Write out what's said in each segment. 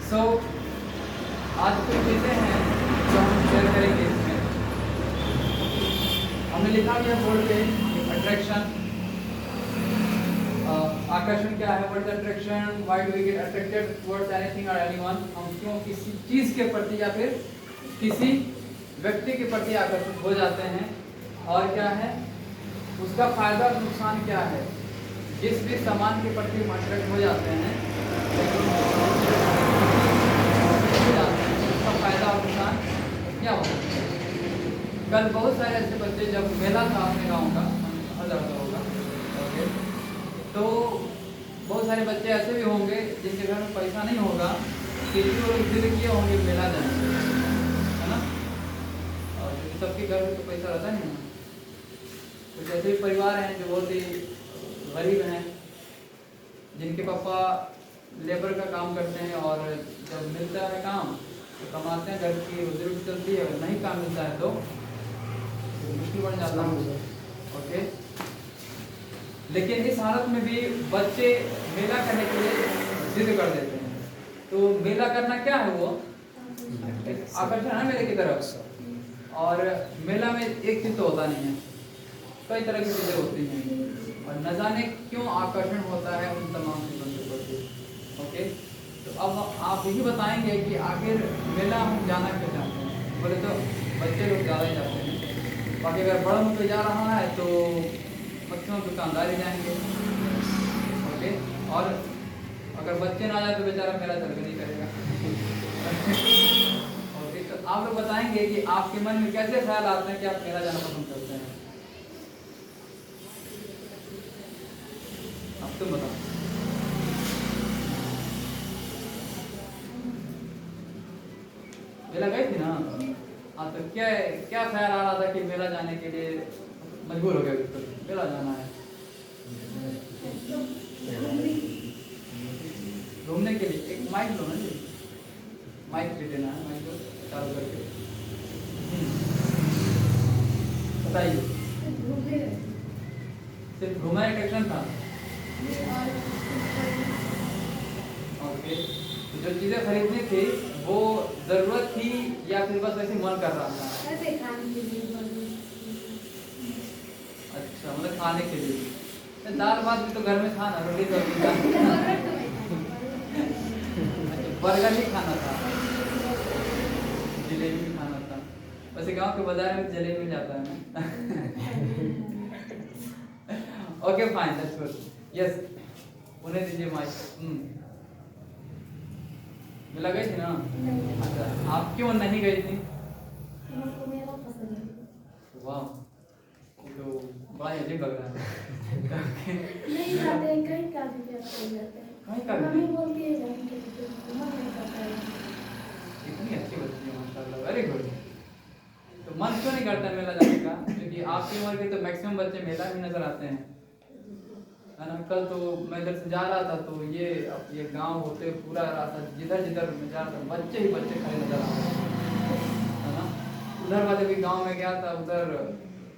सो आज कुछ चीज़ें हैं जो हम शेयर करेंगे इसमें। हमने लिखा भी है बोर्ड पे अट्रैक्शन, आकर्षण क्या है, what is attraction, why do we get attracted towards anything और एनीवन। हम क्यों किसी चीज़ के प्रति या फिर किसी व्यक्ति के प्रति आकर्षित हो जाते हैं, और क्या है उसका फायदा और नुकसान क्या है। जिस भी सामान के प्रति हम अट्रैक्ट हो जाते हैं उसका फायदा और नुकसान क्या होगा। कल बहुत सारे ऐसे बच्चे, जब मेला था अपने गाँव का, हर जगह होगा, ओके, तो बहुत सारे बच्चे ऐसे भी होंगे जिनके घर में पैसा नहीं होगा, फिर भी वो जिद किए होंगे मेला जाने, है ना। और सबके घर में तो पैसा रहता नहीं है। कुछ ऐसे भी परिवार हैं जो बहुत ही गरीब हैं, जिनके पापा लेबर का काम करते हैं, और जब मिलता है काम तो कमाते हैं, घर की रोजी रोटी चलती है, और नहीं काम मिलता है तो मुश्किल बढ़ जाता है, ओके। लेकिन इस हालत में भी बच्चे मेला करने के लिए जिद कर देते हैं। तो मेला करना क्या है, वो आकर्षण है मेले की तरफ। और मेला में एक चीज तो होता नहीं है, कई तरह की चीजें होती हैं, और न जाने क्यों आकर्षण होता है उन तमाम चीजों के प्रति, ओके। तो अब आप यही बताएंगे कि आखिर मेला हम जाना क्यों चाहते हैं। बोले तो बच्चे लोग ज़्यादा ही जाते हैं, बाकी अगर बड़ा मुझे जा रहा है तो बच्चों दुकानदार ही जाएंगे, ओके। और अगर बच्चे ना जाए तो बेचारा मेला चल नहीं करेगा। ओके, तो आप लोग बताएंगे कि आपके मन में कैसे ख्याल आते हैं कि आप मेला जाना पसंद करते हैं। अब तुम बताओ। मेला गई थी ना, हाँ, तो क्या क्या ख्याल आ रहा था कि मेला जाने के लिए मजबूर हो गया, बिल्कुल मेला जाना है। घूमने के लिए एक माइक लो ना जी, माइक दे देना है, माइक लो चालू करके बताइए। सिर्फ घूमना एक एक्शन था, ओके। जो चीजें खरीदनी थी वो जरूरत थी या फिर बस वैसे मन कर रहा था? अच्छा, मतलब खाने के लिए। दाल भात भी तो घर में था ना, रोटी तो अभी था। बर्गर ही खाना था, जलेबी भी खाना था। वैसे गांव के बाजार में जलेबी मिल जाता है ना। Okay fine, that's good, yes. उन्हें दीजिए माइक। मिला गई थी ना? अच्छा, आप क्यों नहीं गई थी? वाह, तो बड़ा अजीब लग रहा है। नहीं जाते हैं, कहीं का भी जाते हैं, कहीं का भी मम्मी बोलती है जाएंगे, तो मन नहीं करता है। इतनी अच्छी बच्ची है माशाल्लाह, वेरी गुड। तो मन क्यों नहीं करता मेला जाने का? क्योंकि आपकी उम्र के तो मैक्सिमम बच्चे मेला में नजर आते हैं, है ना। कल तो मैं इधर से जा रहा था तो ये गांव होते पूरा रास्ता जिधर जिधर मैं जा रहा था बच्चे ही बच्चे खड़े नजर आ रहे है ना। उधर वाले भी गांव में गया था, उधर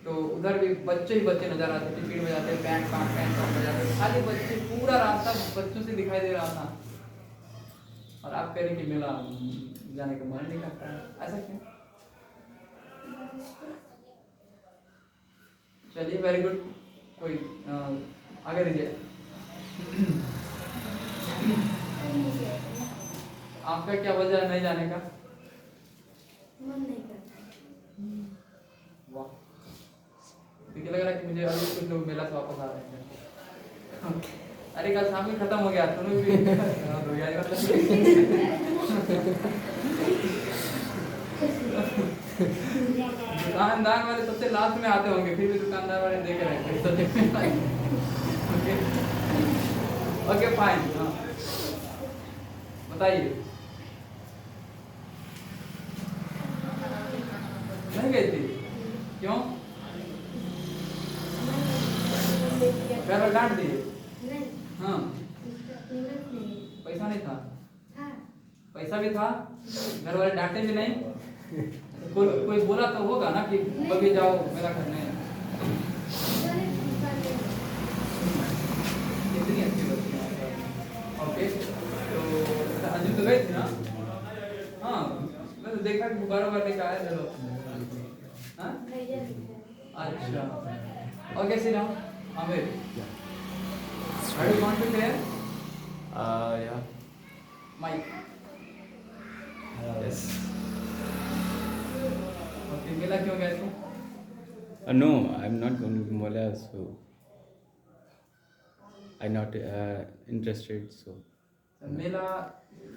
तो उधर भी बच्चे ही बच्चे नजर आते, टिफिन में जाते, पैंट बजाते, खाली बच्चे, पूरा रास्ता बच्चों से दिखाई दे रहा था। और आप कह रहे कि मेला जाने का मन नहीं करता है, ऐसा क्यों? चलिए, वेरी गुड, कोई आगे दीजिए। आपका क्या वजह है नहीं जाने का? मन नहीं करता। वाह, मुझे लग रहा है कि मुझे अभी कुछ लोग मेला से वापस आ रहे हैं। अरे कल शाम ही खत्म हो गया, तुम लोग भी दुकानदार वाले सबसे लास्ट में आते होंगे, फिर भी दुकानदार वाले देख रहे हैं। ओके फाइन, हाँ बताइए। नहीं गई थी, क्यों? घर वाले डांट दिए? हाँ, पैसा नहीं था? पैसा भी था, घर वाले डांटे भी नहीं? कोई बोला तो होगा ना कि बगे जाओ मेरा करने। इतनी अच्छी बच्ची है। ओके, तो अंजुम तो गई थी ना? हाँ, मैं तो देखा कि गुब्बारा वगैरह लेके आया चलो। हाँ? भैया दिखा अच्छा। Okay, sit down. Amir. Are you going to clear? Yeah. Mike. Yes. Okay, मेला क्यों गए थे? No, I'm not going to Mola, so I'm not interested. So तो मेला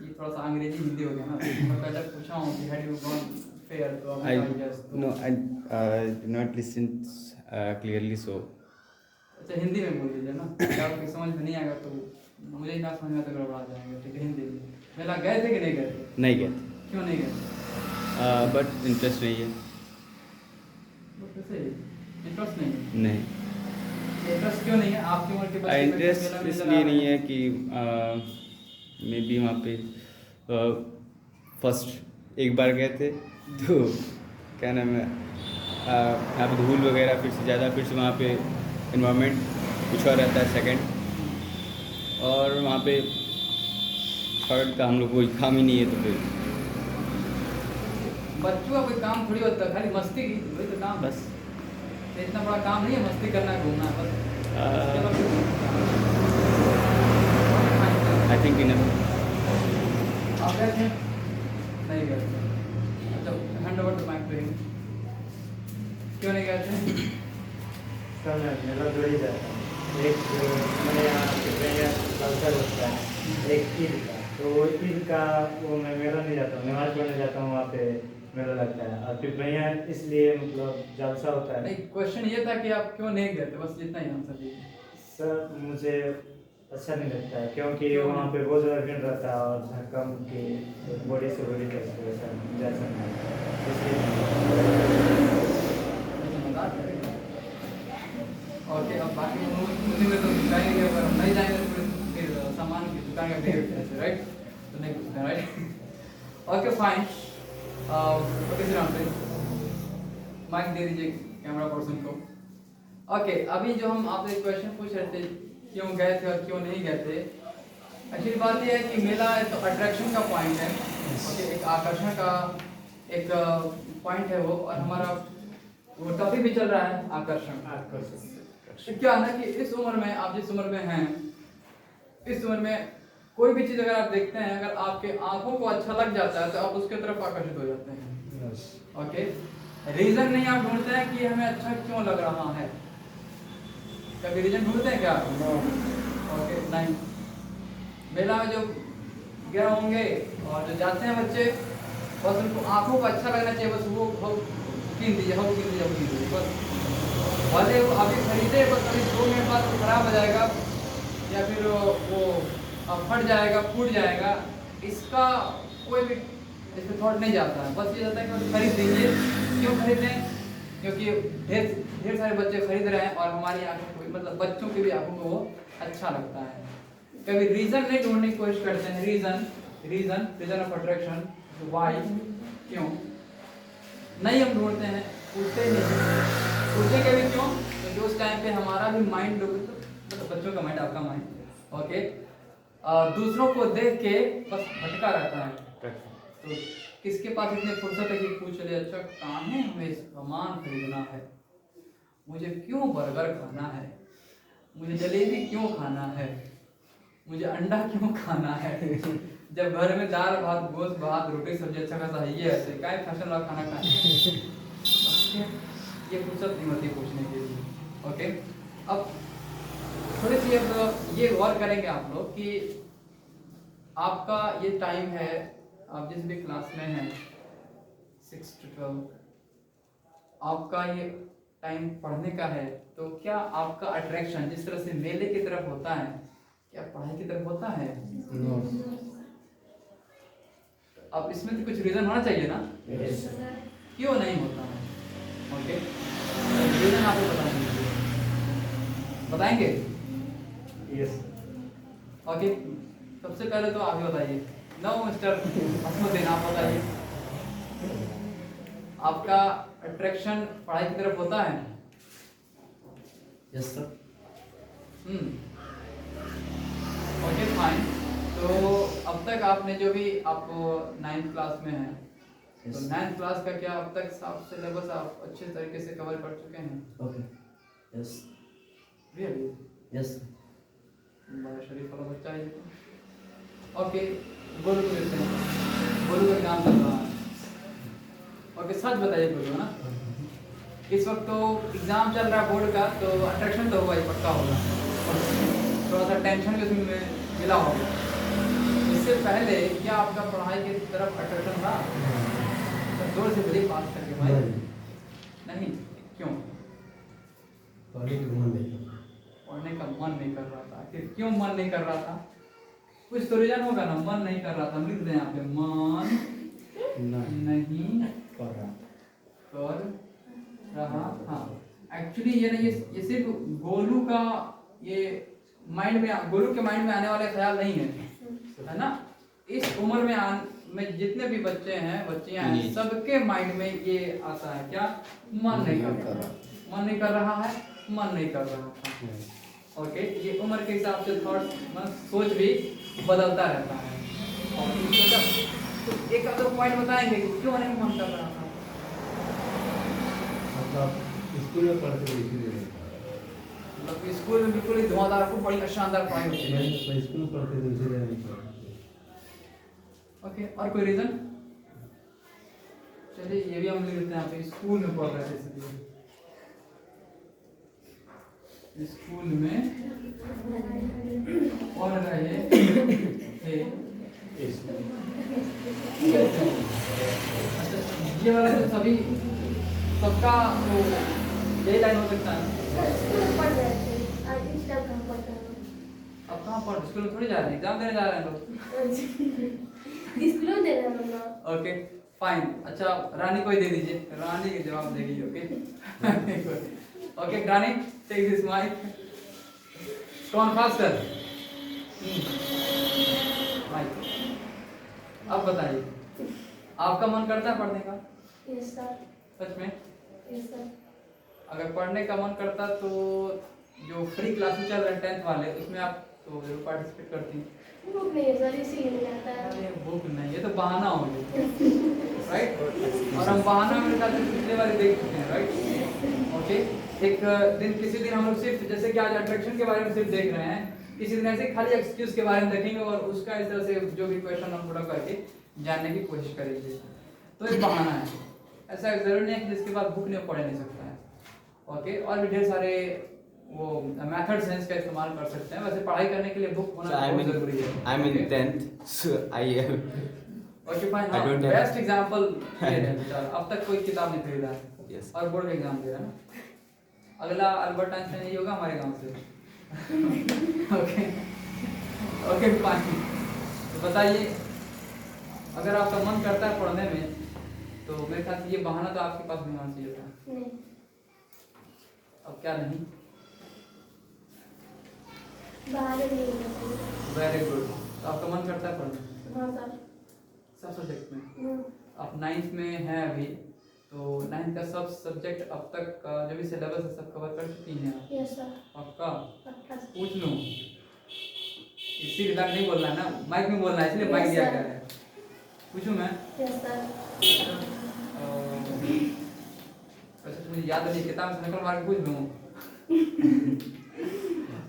ये थोड़ा सा अंग्रेजी हिंदी हो गया ना, तो मैं पहले पूछा हूँ कि had you gone fair तो I आपने कहा yes तो no, I did not listen clearly. So अच्छा हिंदी में बोल दीजिए ना, अगर आपको समझ में नहीं आएगा तो मुझे ही ना समझ में तो गड़बड़ा जाएंगे, ठीक है हिंदी में। मेला गए थे कि नहीं गए थे? नहीं गए क्यों नहीं गए? थे, बट इंटरेस्ट नहीं है। बस ऐसे ही इंटरेस्ट नहीं है। नहीं, इंटरेस्ट क्यों नहीं है? आपकी उम्र के बच्चे इंटरेस्ट मेला में इसलिए नहीं है कि मे बी वहाँ पे फर्स्ट एक बार गए थे तो क्या नाम है, यहाँ पे धूल वगैरह फिर से ज़्यादा, फिर से वहाँ पे इन्वायरमेंट कुछ और रहता है सेकंड, और वहाँ पे थर्ड का हम लोग कोई काम ही नहीं है, तो फिर बच्चों का कोई काम थोड़ी होता है, खाली मस्ती की वही तो काम है। बस तो इतना बड़ा काम नहीं है, मस्ती करना है, घूमना है बस। आई थिंक इन आप गए थे? नहीं गए थे। अच्छा, hand over the mic to him. क्यों नहीं गए थे? सर मैं मेला दो ही जाता हूँ। एक हमारे यहाँ कितने कल्चर होता है, एक ईद का, तो ईद का वो मैं मेला नहीं जाता हूँ, नमाज पढ़ने जाता हूँ, वहाँ पे मेला लगता है। और फिर मैं यहाँ इसलिए मतलब जलसा होता है। नहीं, क्वेश्चन ये था कि आप क्यों नहीं गए थे, बस इतना ही आंसर दीजिए। सर मुझे अच्छा नहीं लगता है क्योंकि क्यों? वहाँ पे बहुत ज़्यादा भीड़ रहता है और कम की बॉडी से बॉडी तक से वैसा जा सकता है, इसलिए मजाक करेंगे। ओके, अब बाकी उन्हीं में तो जाएंगे, अगर हम नहीं जाएंगे तो फिर सामान की दुकान का बिहेव कैसे, राइट? तो नहीं पूछते, राइट? Okay fine. ओके सिर पे माइक दे दीजिए कैमरा पर्सन को। ओके, अभी जो हम आपसे क्वेश्चन पूछ रहे थे क्यों गए थे और क्यों नहीं गए थे, एक्चुअली बात यह है कि मेला एक तो अट्रैक्शन का पॉइंट है, ओके, एक आकर्षण का एक पॉइंट है वो, और हमारा वो टॉपिक भी चल रहा है आकर्षण। तो क्या है ना कि इस उम्र में, आप जिस उम्र में हैं, इस उम्र में कोई भी चीज़ अगर आप देखते हैं, अगर आपके आंखों को अच्छा लग जाता है तो आप उसके तरफ आकर्षित हो जाते हैं। ओके, रीजन नहीं आप ढूंढते हैं कि हमें अच्छा क्यों लग रहा है, कभी रीजन ढूंढते हैं क्या? ओके, नहीं। मेला में जो गए होंगे और जो जाते हैं बच्चे, बस उनको आंखों को अच्छा लगना चाहिए, बस वो कीन दीजिए बस। भले वो अभी खरीदे, बस अभी 2 मिनट बाद वो खराब हो जाएगा या फिर वो फट जाएगा, फूट जाएगा, इसका कोई भी इसमें थॉट नहीं जाता है। बस ये जाता है कि खरीद दीजिए। क्यों खरीदें? क्योंकि ढेर सारे बच्चे खरीद रहे हैं और हमारी आंखों को, मतलब बच्चों की भी आंखों को वो अच्छा लगता है। कभी रीजन नहीं ढूंढने की कोशिश करते हैं, रीजन ऑफ अट्रैक्शन, वाई, क्यों नहीं हम ढूंढते हैं, पूछते ही नहीं। पूछेंगे भी क्यों? क्योंकि उस टाइम पे हमारा भी माइंड, मतलब बच्चों का माइंड, आपका माइंड, ओके, दूसरों को देख के बस भटका रहता है। तो किसके पास इतनी फुर्सत है कि पूछ ले, अच्छा कहाँ है, हमें सामान खरीदना है, मुझे क्यों बर्गर खाना है, मुझे जलेबी क्यों खाना है, मुझे अंडा क्यों खाना है, जब घर में दाल भात गोश्त भात रोटी सब्जी अच्छा खासा है, ये ऐसे क्या फैशन वाला खाना खाए, ये फुर्सत नहीं होती पूछने के लिए। ओके, अब थोड़ी सी अब ये गौर करेंगे आप लोग कि आपका ये टाइम है, आप जिस भी क्लास में हैं 6 to 12, आपका ये टाइम पढ़ने का है, तो क्या आपका अट्रैक्शन जिस तरह से मेले की तरफ होता है, क्या पढ़ाई की तरफ होता है? अब इसमें तो कुछ रीजन होना चाहिए ना, क्यों नहीं होता है? ओके, रीजन आपको बता दीजिए, बताएंगे? यस। ओके, सबसे पहले तो आप ही बताइए। नो मिस्टर असमुद्दीन, आप बताइए, आपका अट्रैक्शन पढ़ाई की तरफ होता है? Yes sir. Okay fine. तो अब तक आपने जो भी आप 9th क्लास में हैं, तो 9th क्लास का क्या अब तक सब सिलेबस आप अच्छे तरीके से कवर कर चुके हैं? Okay. Yes. Really Yes. बड़ा शरीफ वाला बच्चा है ये तो। ओके, गोलू को देखते हैं। गोलू का एग्जाम चल रहा है। ओके, सच बताइए गोलू, है ना? इस वक्त तो एग्जाम चल रहा है बोर्ड का, तो अट्रैक्शन तो होगा ही, पक्का होगा। और थोड़ा सा टेंशन भी उसमें मिला होगा। इससे पहले क्या आपका पढ़ाई की तरफ अट्रैक्शन था? तो जोर से बोलिए, पास करके भाई। नहीं, क्यों? पढ़ने का मन नहीं करता। पढ़ने का मन नहीं कर रहा था। आखिर क्यों मन नहीं कर रहा था? कुछ तो रीजन होगा ना, मन नहीं कर रहा था। लिख दें यहाँ पे, मन नहीं पढ़ रहा कर रहा था। एक्चुअली ये ना, ये सिर्फ गोलू का ये माइंड में, गोलू के माइंड में आने वाला ख्याल नहीं है ना? इस उम्र में जितने भी बच्चे हैं, बच्चियां हैं, सबके माइंड में ये आता है क्या? मन नहीं कर रहा, मन नहीं कर रहा है, मन नहीं कर रहा था। ओके, ये उम्र के हिसाब से थॉट्स, सोच भी बदलता रहता है। और तो एक आध पॉइंट बताएंगे कि क्यों नहीं मन कर रहा था? मतलब स्कूल में पढ़ते थे इसीलिए नहीं। मतलब स्कूल में बिल्कुल ही धुआंधार को बड़ी शानदार पढ़ाई होती है। मैं स्कूल में पढ़ते थे इसीलिए नहीं पढ़ा। ओके, और कोई रीजन? चलिए ये भी हम लिख देते हैं यहाँ पे, स्कूल में पढ़ रहे थे इसलिए। स्कूल में पढ़ रहे थे। अच्छा, ये वाला तो सभी सबका वो यही लाइन हो सकता है। स्कूल पढ़ रहे थे, आज इस टाइम कहाँ पढ़ता हूँ? अब कहाँ पढ़, स्कूल में थोड़ी जा रहे हैं, एग्जाम देने जा रहे हैं लोग। स्कूल में दे रहे हैं लोग। Okay fine. अच्छा, रानी को ही दे दीजिए, रानी के जवाब देगी। Okay okay Rani, take this mic. कौन फास्टर? माइक। अब बताइए, आपका मन करता है पढ़ने का? Yes sir. सच में? Yes sir. अगर पढ़ने का मन करता तो जो फ्री क्लासेस चल रहे हैं 10th वाले, उसमें आप तो जरूर पार्टिसिपेट करती। बुक नहीं है सर, इसीलिए नहीं आता है। अरे बुक नहीं, ये तो बहाना हो गया, राइट? और हम बहाना मेरे ख्याल से पिछले वाले देख चुके हैं, राइट? ओके, एक दिन किसी दिन हम लोग सिर्फ, जैसे कि आज अट्रैक्शन के बारे में सिर्फ देख रहे हैं, किसी दिन ऐसे खाली एक्सक्यूज के बारे में देखेंगे और उसका इस तरह से जो भी क्वेश्चन हम पूरा करके जानने की कोशिश करेंगे। तो एक बहाना है, ऐसा जरूर नहीं है कि जिसके बाद बुक नहीं पढ़ नहीं सकता है। ओके, और भी ढेर सारे वो मेथड्स हैं इसका इस्तेमाल कर सकते हैं। वैसे पढ़ाई करने के लिए बुक होना बहुत जरूरी है। I mean 10th, so I have okay fine, I don't have- best example ये है बेचारा, अब तक कोई किताब नहीं खरीदा है। Yes. और बोर्ड का एग्जाम दे रहा है ना। अगला अल्बर्ट आइंस्टाइन ही होगा हमारे गांव से। Okay okay fine. तो बताइए, अगर आपका मन करता है पढ़ने में, तो मेरे ख्याल से ये बहाना तो आपके पास नहीं होना चाहिए था। नहीं। अब क्या नहीं? बाहर नहीं है। Very good. तो आपका मन करता है पढ़ने? हाँ सर। सब सब्जेक्ट में? हम्म। आप 9th में हैं अभी, तो 9th का सब सब्जेक्ट अब तक का जो भी सिलेबस है सब कवर कर चुकी हैं आप? Yes sir. पक्का? पक्का सर। पूछ लूँ? इसी दिमाग नहीं बोलना है ना, माइक में बोलना है, इसलिए माइक दिया गया है। पूछूं मैं? Yes sir. वैसे तो मुझे याद नहीं, किताब से नकल मार के पूछ लूँ।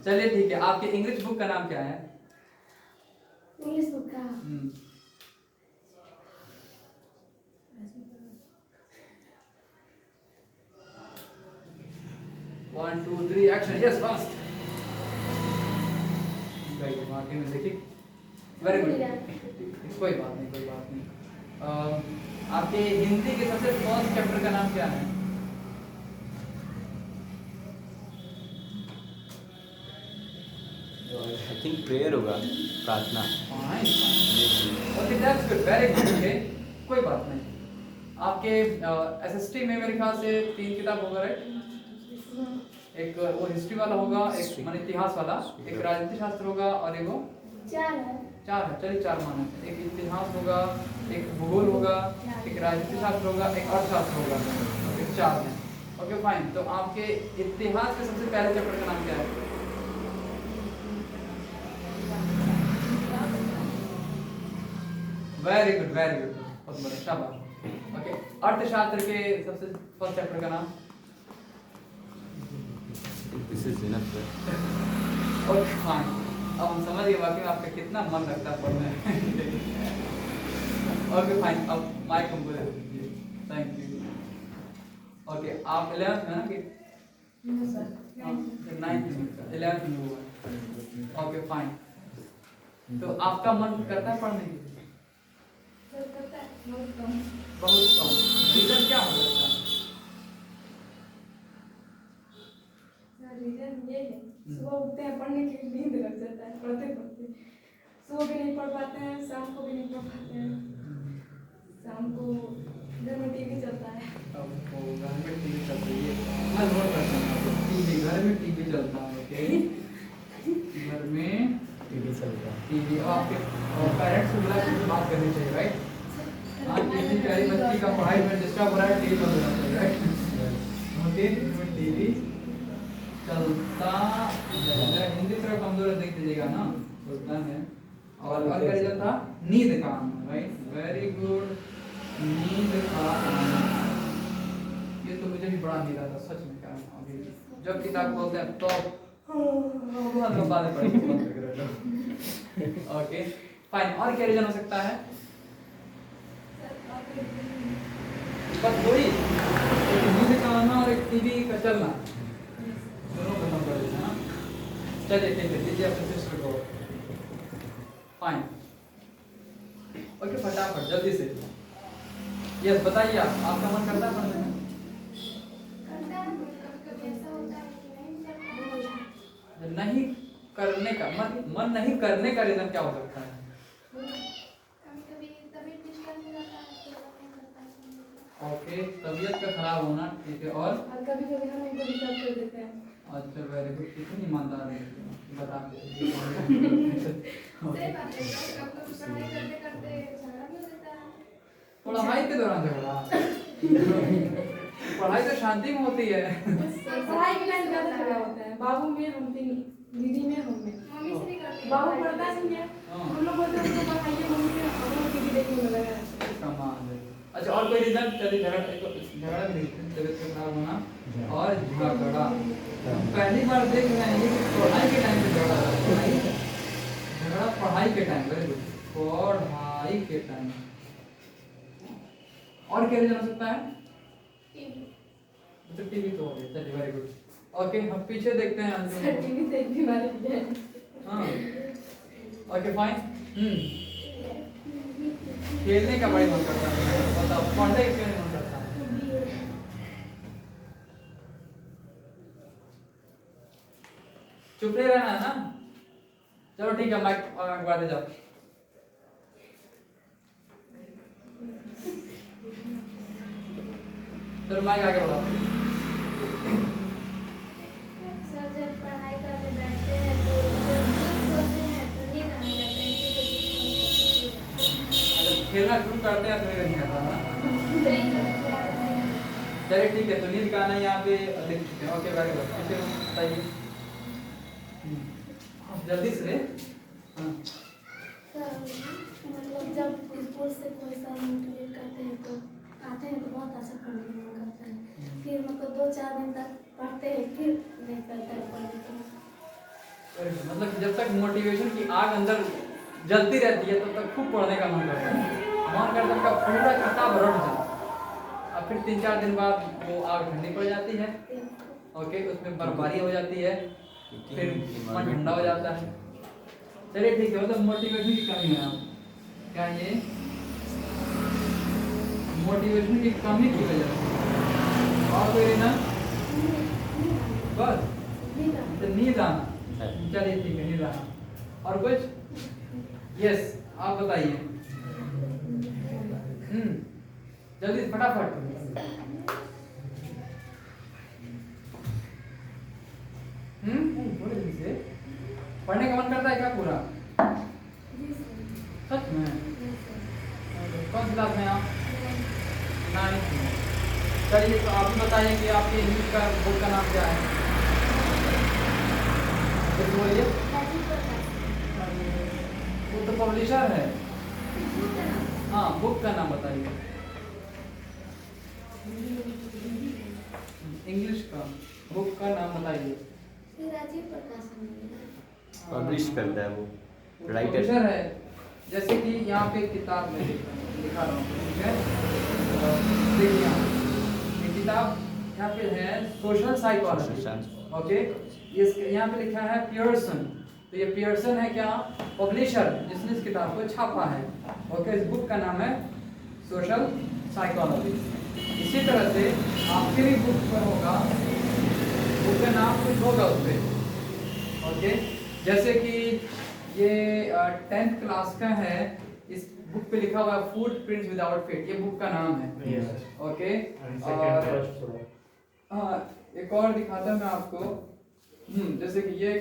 चलिए ठीक है, आपके इंग्लिश बुक का नाम क्या है? इंग्लिश बुक का 1 2 3 एक्शन। Yes fast. आगे में देखिए, वेरी गुड। कोई बात नहीं, कोई बात नहीं। आपके हिंदी के सबसे फर्स्ट चैप्टर का नाम क्या है? आई थिंक प्रेयर होगा, प्रार्थना। Okay that's good, very good. Okay, कोई बात नहीं। आपके एसएसटी में मेरे ख्याल से 3 किताब होगा, राइट? एक वो हिस्ट्री वाला होगा, एक मान इतिहास वाला, एक राजनीति शास्त्र होगा और एक वो 4 है। 4 है। चलिए 4 माने, एक इतिहास होगा, एक भूगोल होगा, एक राजनीति शास्त्र होगा, एक अर्थशास्त्र होगा। ओके 4 है। Okay fine. तो आपके इतिहास के सबसे पहले चैप्टर का नाम क्या है? वेरी गुड बहुत बढ़िया शाबाश। ओके, अर्थशास्त्र के सबसे फर्स्ट चैप्टर का नाम? This is enough sir. Okay fine, अब हम समझ गए वाकई में आपका कितना मन लगता है पढ़ने में। ओके फाइन, अब माइक हमको दे दीजिए। Thank you. ओके, आप 11th में ना कि? सर 9th में, 11th में हुआ। ओके फाइन, तो आपका मन करता है पढ़ने के लिए? करता है बहुत कम। बहुत कम। रीजन क्या हो सकता है? रीजन ये है, सुबह उठते हैं पढ़ने के लिए नींद लग जाता है पढ़ते पढ़ते। सुबह भी नहीं पढ़ पाते हैं, शाम को भी नहीं पढ़ पाते हैं। शाम को घर में टीवी चलता है। अब वो घर में टीवी चल रही है, मैं नोट करता हूँ। टीवी, घर में टीवी चलता है। ओके, घर में टीवी चलता है। टीवी। आपके पेरेंट्स से बुला के बात करनी चाहिए, राइट? हाँ, किसी प्यारी बच्ची का पढ़ाई में डिस्टर्ब हो रहा है, टीवी बंद होना चाहिए, राइट? ओके, टीवी चलता है। हिंदी थोड़ा कमजोर है, देख लीजिएगा ना, उतना है। और क्या रीजन था? नींद का आना, राइट? वेरी गुड, नींद का आना। ये तो मुझे भी बड़ा नींद आता सच में। क्या अभी जब किताब खोलते हैं तो बहुत बाद में पढ़ेंगे। ओके फाइन, और क्या रीजन हो सकता है? बस वही, एक नींद का आना और एक टीवी का चलना, दोनों खत्म कर देना ना। चलिए ठीक है, दीजिए अपने सिस्टर को। फाइन, ओके फटाफट जल्दी से। यस बताइए, आपका मन करता है पढ़ने में? करता है, कभी ऐसा होता है कि नहीं करता है। नहीं करने का मन नहीं करने का रीजन क्या हो सकता है? कभी तबीयत डिस्टर्ब हो जाता है तो नहीं करता है। ओके, तबीयत का खराब होना, ठीक है। और कभी कभी हम इनको डिस्टर्ब कर देते हैं। अच्छा वेरी गुड, कितनी ईमानदार है, बता सही बात है, कभी पढ़ाई करते करते झगड़ा भी हो जाता है। पढ़ाई के दौरान झगड़ा? पढ़ाई तो शांति में होती है। पढ़ाई के टाइम ज्यादा झगड़ा होता है, बाबू में हम तीन, दीदी में हम में। मम्मी से नहीं करते, बाबू पढ़ता नहीं है, हम लोग बोलते हैं उसको पढ़ाइए, मम्मी से हम लोग टीवी देखने में लगा रहते हैं। कमाल है। अच्छा, और कोई रीजन? चलिए झगड़ा भी देखते हैं, तबीयत का खराब होना और झगड़ा। पहली बार देख रहे हैं ये पढ़ाई के टाइम पे झगड़ा होता है। झगड़ा पढ़ाई के टाइम, वेरी गुड, पढ़ाई के टाइम। और क्या रीजन हो सकता है? तो टीवी तो हो गया, चलिए वेरी गुड। ओके, हम पीछे देखते हैं सर टीवी से एक बीमारी है। हाँ ओके फाइन। खेलने का बड़ी मन करता है, बताओ पढ़ने का क्यों नहीं मन करता? चुप नहीं रहना है ना। चलो ठीक है, माइक अगवा दे जाओ। चलो माइक आगे बढ़ाओ। सर जब पढ़ाई करने बैठते हैं तो जब सोते हैं तो नींद आने लगता है, इसी जब खेलना शुरू करते हैं तो नहीं आता ना। चलिए ठीक है, तो नींद का आना यहाँ पे लिख चुके हैं। ओके वेरी गुड, पीछे बताइए जल्दी से। हाँ मतलब जब स्कूल से कोई सर मोटिवेट करते हैं तो आते हैं तो बहुत अच्छा पढ़ने में मन करता है। फिर मतलब 2-4 दिन तक पढ़ते हैं, फिर नहीं करता है पढ़ने को। मतलब जब तक मोटिवेशन की आग अंदर जलती रहती है तब तक खूब पढ़ने का मन करता है। मन करता है का पूरा किताब रट जाए, और फिर 3-4 दिन बाद वो आग ठंडी पड़ जाती है। ओके, उसमें बर्फबारी हो जाती है, फिर मन ठंडा हो जाता है। चलिए ठीक है, मतलब मोटिवेशन की कमी है। क्या ये मोटिवेशन की कमी की वजह से? और कोई रीजन? बस तो नींद आना। चलिए ठीक है, नींद आना। और कुछ? यस आप बताइए। जल्दी फटाफट। थोड़ी देर से पढ़ने का मन करता है क्या पूरा? सच में? कौन सी क्लास में आप? 9th में। चलिए तो आप ही बताइए कि आपके इंग्लिश का बोर्ड का नाम क्या है? फिर बोलिए। वो तो पब्लिशर है। हाँ, बुक का नाम बताइए। इंग्लिश का बुक का नाम बताइए। ये राजीव प्रकाशन है। पब्लिश करता है वो, राइटर पब्लिशर है। जैसे कि यहाँ पे एक किताब में दिखा रहा हूँ, ठीक है। देखिए ये किताब यहाँ पे है सोशल साइकोलॉजी, ओके। यहाँ पे लिखा है पियर्सन, तो ये पियर्सन है क्या, पब्लिशर जिसने इस किताब को छापा है, ओके। इस बुक का नाम है सोशल साइकोलॉजी। इसी तरह से आपके भी बुक पर होगा, बुक का नाम कुछ होगा उस पर, ओके। जैसे कि ये 10th क्लास का है, इस बुक पे लिखा हुआ है फूड प्रिंट्स विदाउट फेट, ये बुक का नाम है, ओके। और हाँ, एक और दिखाता हूँ मैं आपको। जैसे कि ये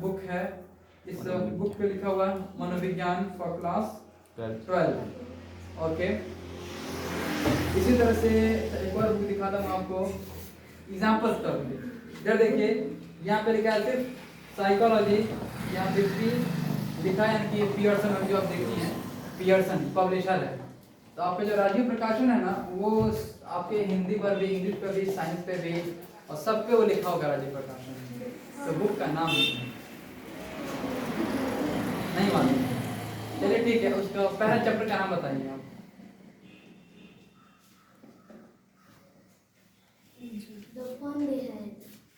बुक है, इस बुक पे लिखा हुआ है मनोविज्ञान फॉर क्लास 12, ओके। इसी तरह से एक और बुक दिखाता हूँ आपको एग्जाम्पल तौर पे। इधर देखिए यहाँ पे लिखा है सिर्फ साइकोलॉजी, यहाँ 50 लिखा है, यानी कि पियर्सन, जो आप देखती हैं पियर्सन पब्लिशर है। तो आपके जो राजीव प्रकाशन है ना, वो आपके हिंदी पर भी, इंग्लिश पर भी, साइंस पे भी, और सब पे वो लिखा होगा राजीव प्रकाशन। तो बुक का नाम नहीं मालूम। चलिए ठीक है, उसका पहला चैप्टर का नाम बताइए आप।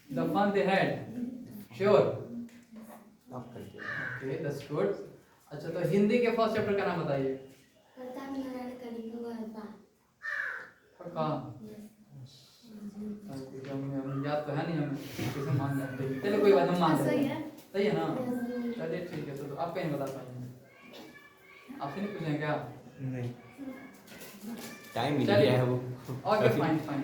The fun they had, sure, okay, that's good। अच्छा, तो हिंदी के फर्स्ट चैप्टर का नाम बताइए। पक्का? याद तो है नहीं हमें, कैसे मान लेते हैं। चलिए कोई बात, हम मान लेते हैं, सही है ना। चलिए ठीक है, तो आप कहीं बता पाएंगे, आपसे नहीं पूछेंगे क्या? नहीं, टाइम मिल चलिए। गया है वो। ओके फाइन फाइन,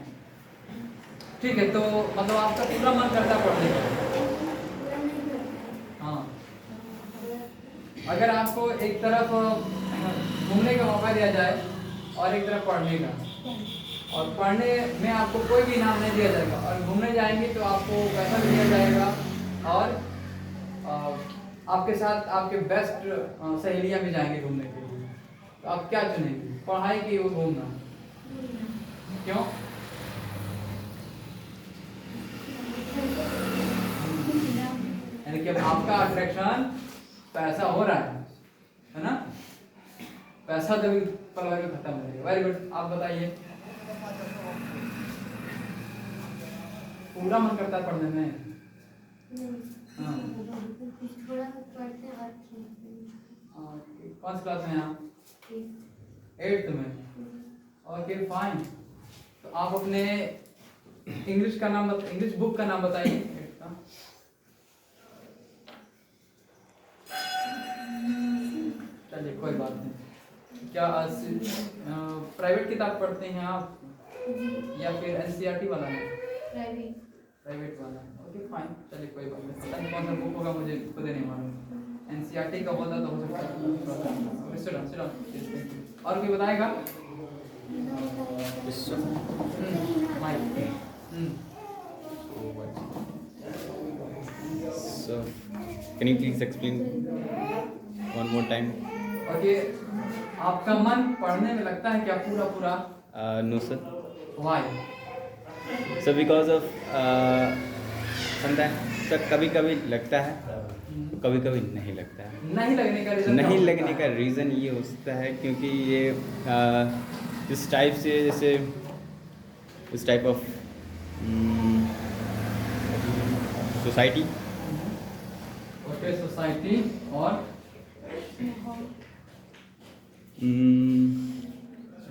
ठीक है। तो मतलब आपका पूरा मन करता है पढ़ने का? हाँ, अगर आपको एक तरफ घूमने का मौका दिया जाए और एक तरफ पढ़ने का, और पढ़ने में आपको कोई भी इनाम नहीं दिया जाएगा, और घूमने जाएंगे तो आपको पैसा भी दिया जाएगा, और आपके साथ आपके बेस्ट सहेलियां भी जाएंगी घूमने के लिए, तो आप क्या चुनेंगे, पढ़ाई की वो घूमना? क्यों? यानी कि अब आपका अट्रैक्शन पैसा हो रहा है ना, पैसा कभी पल में खत्म हो जाएगा। वेरी गुड, आप बताइए। पूरा मन करता है पढ़ने में? हाँ, कौन सी क्लास में आप? 8th में, ओके फाइन। तो आप अपने इंग्लिश का नाम, इंग्लिश बुक का नाम बताइए। 8th का चलिए कोई बात नहीं। क्या प्राइवेट किताब पढ़ते हैं आप या फिर एनसीईआरटी वाला है? प्राइवेट वाला, ओके फाइन। चलिए कोई बात नहीं, पता नहीं कौन सा बुक होगा, मुझे खुद नहीं मालूम। एनसीईआरटी का होता तो हो सकता है। और कोई बताएगा? So, can you please explain one more time? Okay, आपका मन पढ़ने में लगता है क्या पूरा पूरा? No sir. Why? So because of sometimes sir कभी कभी लगता है, कभी कभी नहीं लगता है। नहीं लगने का रीजन? नहीं लगने का रीज़न ये हो सकता है क्योंकि ये इस टाइप से, जैसे इस type of society, okay, society और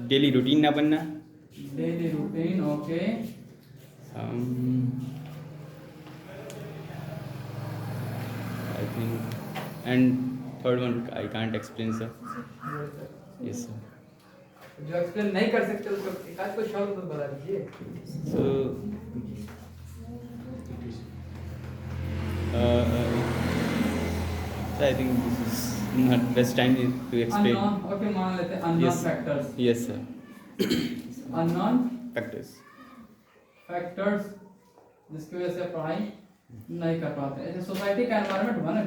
डेली रूटीन ना बनना, daily routine, okay. I think, and third one I can't explain sir. Yes sir. जो एक्सप्लेन नहीं कर सकते उसको एक आध कोई शब्द तो बता दीजिए। So I think this is not best time to explain. Unknown, okay, मान लेते हैं unknown Yes. Factors. Yes sir. Unknown Factors. Factors जिसकी वजह से पढ़ाई नहीं कर पाते। ऐसे सोसाइटी का एनवायरनमेंट हुआ ना,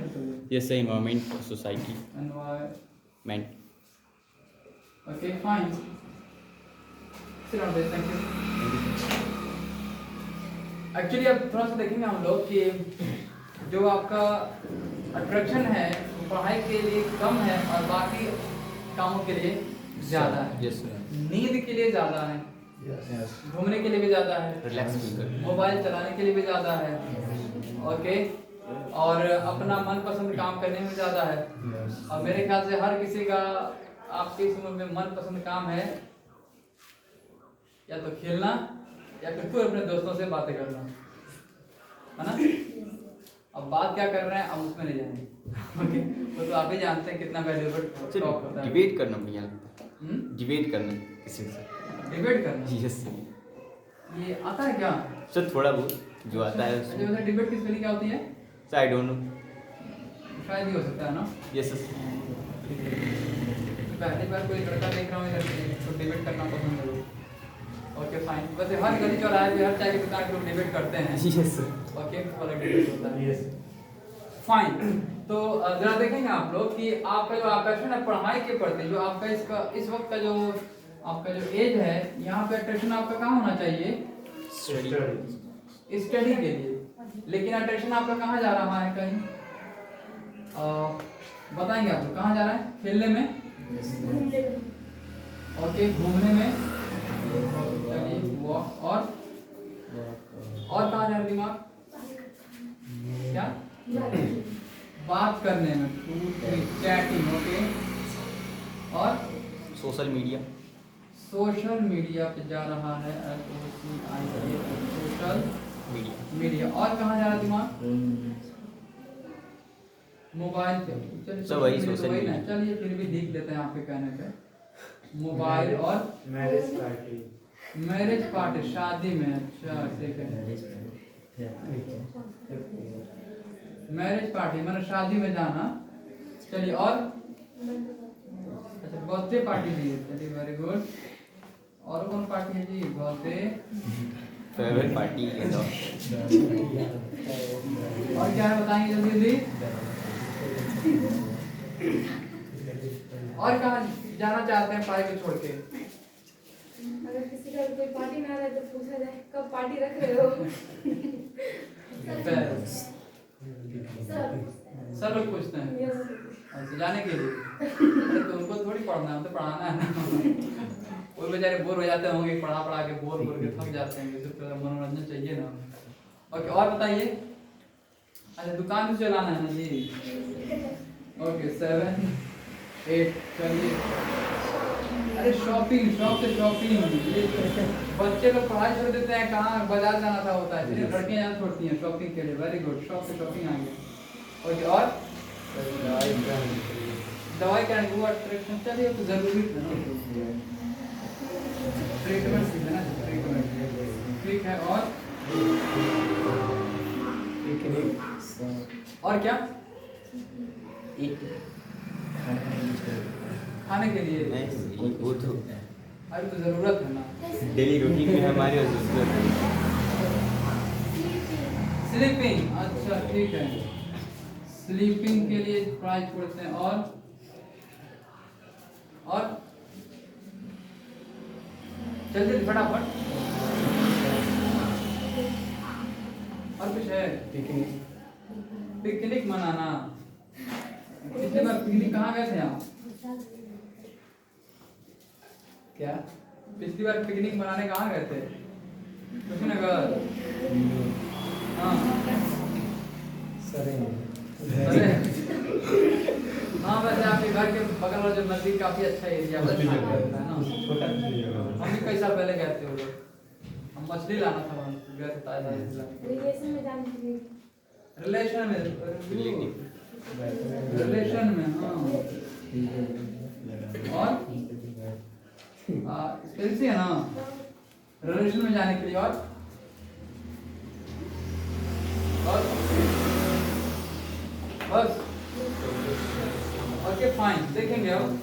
Yes sir. Environment, society, environment, man. Okay fine, sit down please, thank you. Actually अब थोड़ा सा देखेंगे हम लोग कि जो आपका अट्रैक्शन है वो पढ़ाई के लिए कम है और बाकी कामों के लिए ज़्यादा है। Yes sir. नींद के लिए ज़्यादा है, घूमने के लिए भी ज़्यादा है, रिलैक्स फील कर। मोबाइल चलाने के लिए भी ज़्यादा है, ओके, और अपना मनपसंद काम करने में ज़्यादा है। और मेरे ख्याल से हर किसी का आपकी इस उम्र में मनपसंद काम है या तो खेलना या फिर कोई अपने दोस्तों से बातें करना, है ना। अब बात क्या कर रहे हैं अब उसमें नहीं जाएंगे, ओके, वो तो आप ही जानते हैं कितना वैल्यूएबल टॉक होता है। डिबेट करना मुझे लगता है, डिबेट करना किसी से। डिबेट करना यस ये आता है क्या? सर, थोड़ा बहुत जो आता है अच्छा, वैसे डिबेट की स्पेलिंग क्या होती है? सर। I don't know. शायद ही हो सकता है ना। Yes sir. पहली बार कोई लड़का देख रहा हूँ इधर से, तो डिबेट करना पसंद है। ओके फाइन, वैसे हर गली चौराहे पे हर चाय की दुकान पे लोग डिबेट करते हैं। Yes sir. ओके, वाला डिबेट होता है। यस फाइन, तो जरा देखेंगे आप लोग कि आपका जो आकर्षण है पढ़ाई के प्रति, जो आपका इसका इस वक्त का जो आपका जो एज है, यहाँ पे अट्रैक्शन आपका कहाँ होना चाहिए? स्टडी के लिए। लेकिन अट्रैक्शन आपका कहाँ जा रहा है? कहीं बताएंगे आप लोग कहाँ जा रहा है? खेलने में, घूमने में, ओके, घूमने में, चलिए वॉक, और कहाँ जा रहा है दिमाग? क्या? बात करने में, चैटिंग, ओके, और सोशल मीडिया। सोशल मीडिया पे जा रहा है, सोशल मीडिया। और कहाँ जा रहा है दिमाग? मोबाइल पे। चलिए सब वही social सोशल media तो वही ना, मीडिया। चलिए फिर भी देख लेते हैं आपके कहने पे। मोबाइल और मैरिज पार्टी। मैरिज पार्टी, शादी में। अच्छा ठीक है, मैरिज पार्टी मतलब शादी में जाना। चलिए, और अच्छा बर्थडे पार्टी भी है, चलिए वेरी गुड। और कौन पार्टी है जी? बर्थडे, फेयरवेल पार्टी है तो। और क्या है बताएंगे जल्दी जल्दी। और कहाँ जाना चाहते हैं पढ़ाई को छोड़ के? अगर किसी का कोई पार्टी में आ रहा है तो पूछा जाए कब पार्टी रख रहे हो। सब लोग पूछते हैं। यस। अच्छा, जाने के लिए। अरे तो उनको थोड़ी पढ़ना है, तो पढ़ाना है ना। वो बेचारे बोर हो जाते होंगे, पढ़ा पढ़ा के बोर के थक जाते हैं, तो थोड़ा मनोरंजन चाहिए ना। ओके, और बताइए। अच्छा, दुकान भी चलाना है ना जी। ओके 7 8, चलिए। अरे शॉपिंग, शॉप से शॉपिंग। बच्चे लोग पढ़ाई छोड़ देते हैं, कहाँ बाजार जाना था होता है, सिर्फ लड़कियां जाना छोड़ती हैं शॉपिंग के लिए। वेरी गुड, शॉप से शॉपिंग आ गया। ओके, और दवाई का वो अट्रैक्शन, चलिए तो जरूरी है ना, ट्रीटमेंट सीखना, ट्रीटमेंट ठीक है। और क्या? खाने के लिए। वो तो अरे तो जरूरत है ना, डेली रूटीन में हमारे स्लीपिंग। अच्छा ठीक है, स्लीपिंग के लिए पढ़ाई छोड़ते हैं। और जल्दी फटाफट। और कुछ है? पिकनिक मनाना। पिछली बार पिकनिक कहाँ गए थे आप? क्या पिछली बार पिकनिक मनाने कहाँ गए थे? कुशीनगर। हाँ अरे हाँ, वैसे आपके घर के बगल वाला जो नदी काफी अच्छा एरिया है ना। हम भी कई साल पहले गए थे उधर, हम मछली लाना था वहाँ गए थे ताजा। रिलेशन में जाने के लिए। रिलेशन में, रिलेशन में, हाँ। और स्पेलिंग है ना, रिलेशन में जाने के लिए। और बस। ओके फाइन, देखेंगे अब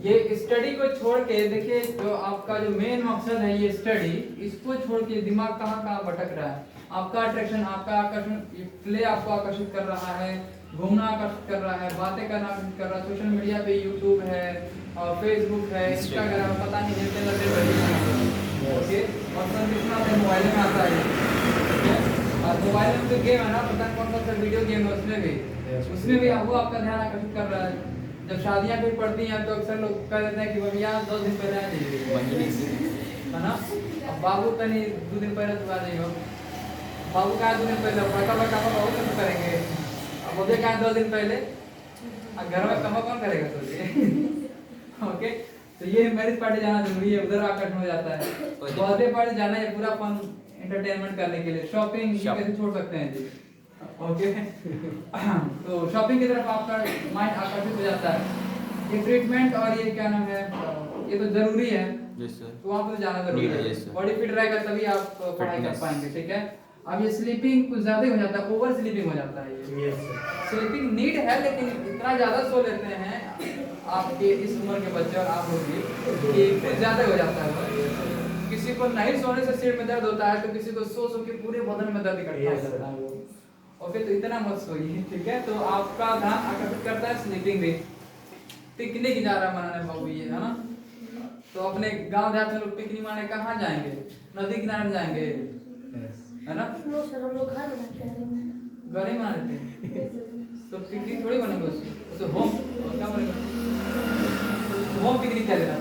ये स्टडी को छोड़ के। देखिए जो आपका जो मेन मकसद है ये स्टडी, इसको छोड़ के दिमाग कहाँ कहाँ भटक रहा है। आपका अट्रैक्शन, आपका आकर्षण, प्ले आपको आकर्षित कर रहा है, घूमना आकर्षित कर रहा है, बातें करना आकर्षित कर रहा है, सोशल मीडिया पे यूट्यूब है और फेसबुक है, इंस्टाग्राम, पता नहीं है ओके। और संदेशना पे मोबाइल में आता है, ठीक है। और मोबाइल में जो गेम है ना, पता नहीं कौन सा वीडियो गेम है, उसमें भी वो आपका ध्यान आकर्षित कर रहा है। जब शादियां भी पड़ती हैं तो अक्सर लोग कह देते हैं कि भैया 2 दिन पहले आ जाइए, है ना। अब बाबू कहीं 2 दिन पहले तो आ जाइए, बाबू का 2 दिन पहले बड़का बाबू कैसे करेंगे, अब वो भी कहा 2 दिन पहले, घर में कमा कौन करेगा सोचिए। ओके, तो ये मैरिज पार्टी जाना जरूरी है, उधर आकर्षण हो जाता है। बर्थडे पार्टी जाना है पूरा फन एंटरटेनमेंट करने के लिए। शॉपिंग कैसे छोड़ सकते हैं जी, ओके। तो शॉपिंग की तरफ आपका माइंड आकर्षित हो जाता है। ये ट्रीटमेंट और ये क्या नाम है, ये तो जरूरी है, तो वहाँ पर जाना जरूरी है। बॉडी फिट रहेगा तभी आप पढ़ाई कर पाएंगे, ठीक है। अब ये स्लीपिंग कुछ ज्यादा हो जाता है, ओवर स्लीपिंग हो जाता है। ये स्लीपिंग नीड है, लेकिन इतना ज्यादा सो लेते हैं आपके इस उम्र के बच्चे और आप लोग भी कि फिर ज्यादा हो जाता है। किसी को नहीं सोने से सिर में दर्द होता है, तो किसी को सो के पूरे बदन में दर्द इकट्ठा हो जाता है। ओके, तो इतना मत सोइए, ठीक है। तो आपका ध्यान आकर्षित करता है स्लीपिंग भी। पिकनिक जा रहा है मनाने बाबू, ये है ना। तो अपने गांव देहात में लोग पिकनिक मारने कहाँ जाएंगे, नदी किनारे जाएंगे, है ना। नो सर, हम लोग घर बनाते हैं, घर ही बना लेते हैं, तो पिकनिक थोड़ी बनेगा उससे, तो होम क्या बनेगा, होम पिकनिक क्या लेना है,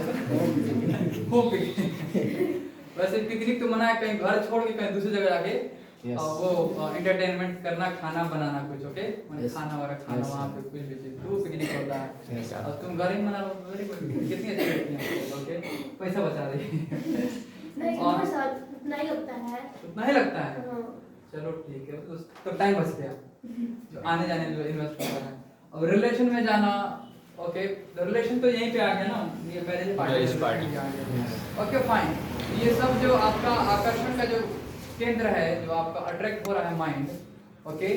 होम पिकनिक। वैसे पिकनिक तो मना है कहीं घर छोड़ के कहीं दूसरी जगह जाके वो एंटरटेनमेंट करना, खाना बनाना कुछ, ओके। मतलब खाना वगैरह खाना वहाँ पे कुछ भी चीज, तो पिकनिक होता है। और तुम घर ही मना लो, वेरी गुड, कितनी अच्छी लगती है, ओके। पैसा बचा रही नहीं और- सर, उतना ही लगता है। उतना ही लगता है, हाँ। चलो ठीक है, तो टाइम बच गया जो आने जाने जो इन्वेस्ट करना है। अब रिलेशन में जाना, ओके, तो रिलेशन तो यहीं पे आ गया ना, ये मैरिज पार्टी आ गया, ओके फाइन। ये सब जो आपका आकर्षण का जो केंद्र है, जो आपका अट्रैक्ट हो रहा है माइंड, ओके।